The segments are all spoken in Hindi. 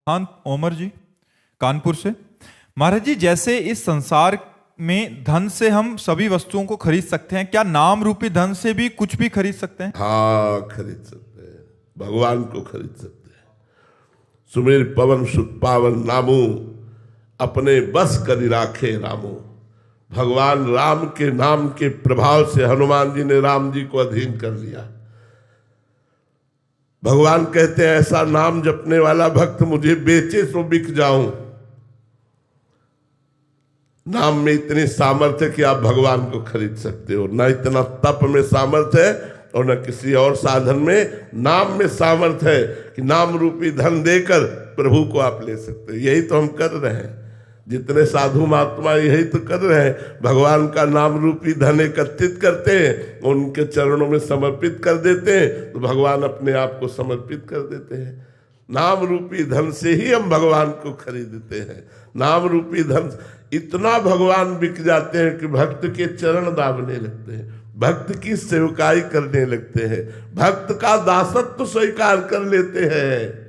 हाँ ओमर जी, कानपुर से। महाराज जी, जैसे इस संसार में धन से हम सभी वस्तुओं को खरीद सकते हैं, क्या नाम रूपी धन से भी कुछ भी खरीद सकते हैं? हाँ, खरीद सकते हैं, भगवान को खरीद सकते हैं। सुमेर पवन सुत पावन नामू, अपने बस करी राखे रामू। भगवान राम के नाम के प्रभाव से हनुमान जी ने राम जी को अधीन कर लिया। भगवान कहते हैं ऐसा नाम जपने वाला भक्त मुझे बेचे सो बिक जाऊं। नाम में इतनी सामर्थ्य कि आप भगवान को खरीद सकते हो। ना इतना तप में सामर्थ्य है और न किसी और साधन में। नाम में सामर्थ्य है कि नाम रूपी धन देकर प्रभु को आप ले सकते हो। यही तो हम कर रहे हैं, जितने साधु महात्मा यही तो कर रहे हैं। भगवान का नाम रूपी धन एकत्रित करते हैं, उनके चरणों में समर्पित कर देते हैं, तो भगवान अपने आप को समर्पित कर देते हैं। नाम रूपी धन से ही हम भगवान को खरीदते हैं। नाम रूपी धन इतना भगवान बिक जाते हैं कि भक्त के चरण दाबने लगते हैं, भक्त की सेवकाई करने लगते हैं, भक्त का दासत्व स्वीकार कर लेते हैं।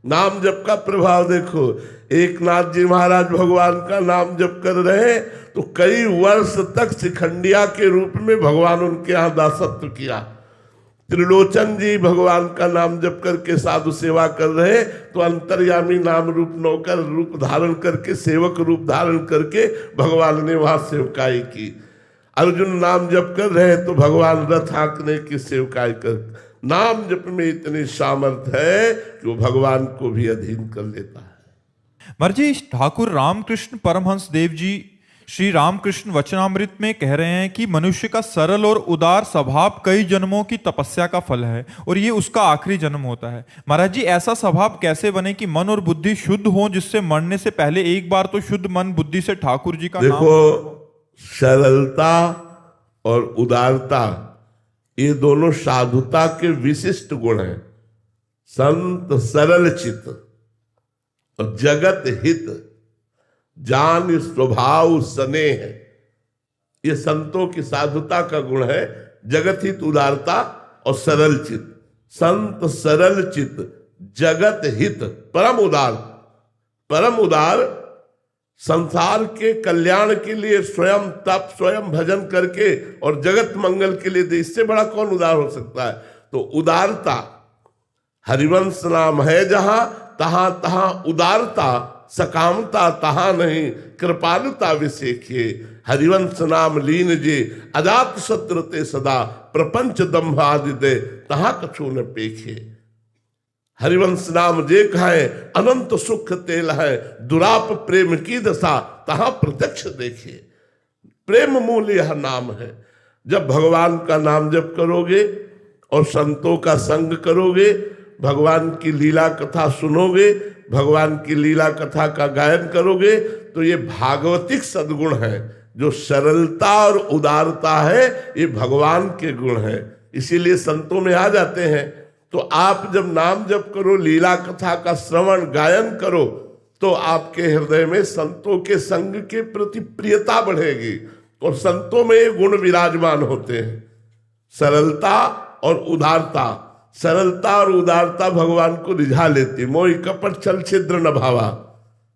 नाम जप का प्रभाव देखो। एक नाथ जी महाराज भगवान का नाम जप कर रहे तो कई वर्ष तक शिखंडिया के रूप में भगवान उनके यहाँ दासत्व किया। त्रिलोचन जी भगवान का नाम जप करके साधु सेवा कर रहे तो अंतर्यामी नाम रूप नौकर रूप धारण करके, सेवक रूप धारण करके भगवान ने वहां सेवकाई की। अर्जुन नाम जप कर रहे तो भगवान रथ हाँकने की सेवकाई कर। नाम जप में इतनी सामर्थ्य है कि वो भगवान को भी अधीन कर लेता है। महाराज जी, ठाकुर रामकृष्ण परमहंस देव जी श्री रामकृष्ण वचनामृत में कह रहे हैं कि मनुष्य का सरल और उदार स्वभाव कई जन्मों की तपस्या का फल है और ये उसका आखिरी जन्म होता है। महाराज जी, ऐसा स्वभाव कैसे बने कि मन और बुद्धि शुद्ध हो, जिससे मरने से पहले एक बार तो शुद्ध मन बुद्धि से ठाकुर जी का देखो, सरलता और उदारता ये दोनों साधुता के विशिष्ट गुण हैं। संत सरल चित और जगत हित जान स्वभाव स्नेह, ये संतों की साधुता का गुण है। जगत हित उदारता और सरल चित। संत सरल चित, जगत हित, परम उदार। परम उदार संसार के कल्याण के लिए स्वयं तप, स्वयं भजन करके और जगत मंगल के लिए दे। इससे बड़ा कौन उदार हो सकता है? तो उदारता, हरिवंश नाम है जहां तहां तहां उदारता, सकामता तहां नहीं, कृपालुता विशेखिए। हरिवंश नाम लीन जे, अजात शत्रु ते सदा, प्रपंच दंभ आदि दे, तहां कछु न पेखे। हरिवंश नाम जे कहे, अनंत सुख तेल है, दुराप प्रेम की दशा, तहां प्रत्यक्ष देखे। प्रेम मूल यह नाम है। जब भगवान का नाम जप करोगे और संतों का संग करोगे, भगवान की लीला कथा सुनोगे, भगवान की लीला कथा का गायन करोगे, तो ये भागवतिक सद्गुण है। जो सरलता और उदारता है ये भगवान के गुण है, इसीलिए संतों में आ जाते हैं। तो आप जब नाम जप करो, लीला कथा का श्रवण गायन करो, तो आपके हृदय में संतों के संग के प्रति प्रियता बढ़ेगी और संतों में ये गुण विराजमान होते हैं, सरलता और उदारता। सरलता और उदारता भगवान को रिझा लेती। मोहि कपट छल छिद्र न भावा,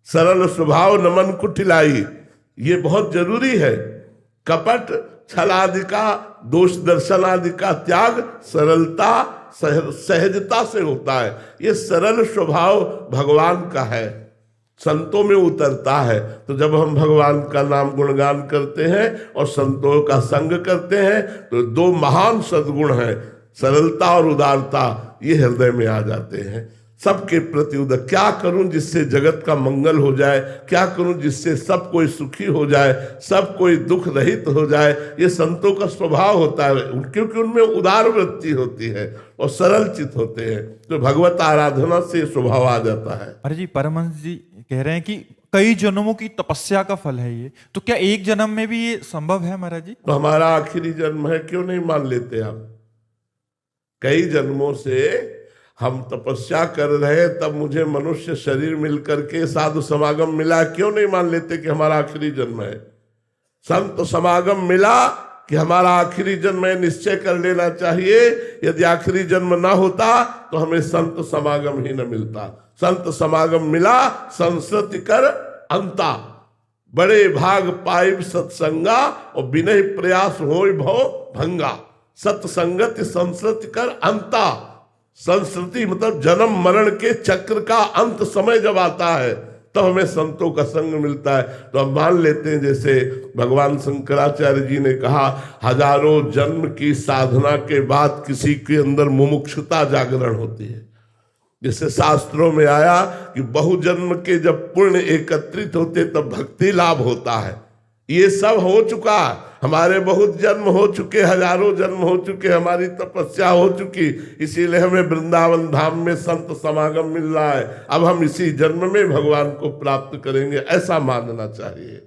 सरल स्वभाव न मन कुटिलाई। ये बहुत जरूरी है। कपट छल आदि का, दोष दर्शन आदि का त्याग सरलता सहजता से होता है। ये सरल स्वभाव भगवान का है, संतों में उतरता है। तो जब हम भगवान का नाम गुणगान करते हैं और संतों का संग करते हैं तो दो महान सद्गुण हैं, सरलता और उदारता, ये हृदय में आ जाते हैं। सबके प्रति उदार, क्या करूं जिससे जगत का मंगल हो जाए, क्या करूं जिससे सब कोई सुखी हो जाए, सब कोई दुख रहित हो जाए, ये संतों का स्वभाव होता है, क्योंकि उनमें उदार वृत्ति होती है और सरल चित होते हैं। तो भगवत आराधना से स्वभाव आ जाता है। अरे जी, परमहंस जी कह रहे हैं कि कई जन्मों की तपस्या का फल है ये, तो क्या एक जन्म में भी ये संभव है महाराज जी? तो हमारा आखिरी जन्म है, क्यों नहीं मान लेते आप? कई जन्मों से हम तपस्या कर रहे, तब मुझे मनुष्य शरीर मिलकर के साधु समागम मिला, क्यों नहीं मान लेते कि हमारा आखिरी जन्म है? संत समागम मिला कि हमारा आखिरी जन्म है, निश्चय कर लेना चाहिए। यदि आखिरी जन्म ना होता तो हमें संत समागम ही न मिलता। संत समागम मिला, संस्कृति कर अंता, बड़े भाग पाइब सत्संगा और विनय प्रयास होय भव भंगा। सत्संगति संस्कृति कर अंता, संस्कृति मतलब जन्म मरण के चक्र का अंत समय जब आता है तो हमें संतों का संग मिलता है। तो हम मान लेते हैं जैसे भगवान शंकराचार्य जी ने कहा, हजारों जन्म की साधना के बाद किसी के अंदर मुमुक्षुता जागरण होती है। जैसे शास्त्रों में आया कि बहुजन्म के जब पुण्य एकत्रित होते तब भक्ति लाभ होता है। ये सब हो चुका, हमारे बहुत जन्म हो चुके, हजारों जन्म हो चुके, हमारी तपस्या हो चुकी, इसीलिए हमें वृंदावन धाम में संत समागम मिल रहा है। अब हम इसी जन्म में भगवान को प्राप्त करेंगे, ऐसा मानना चाहिए।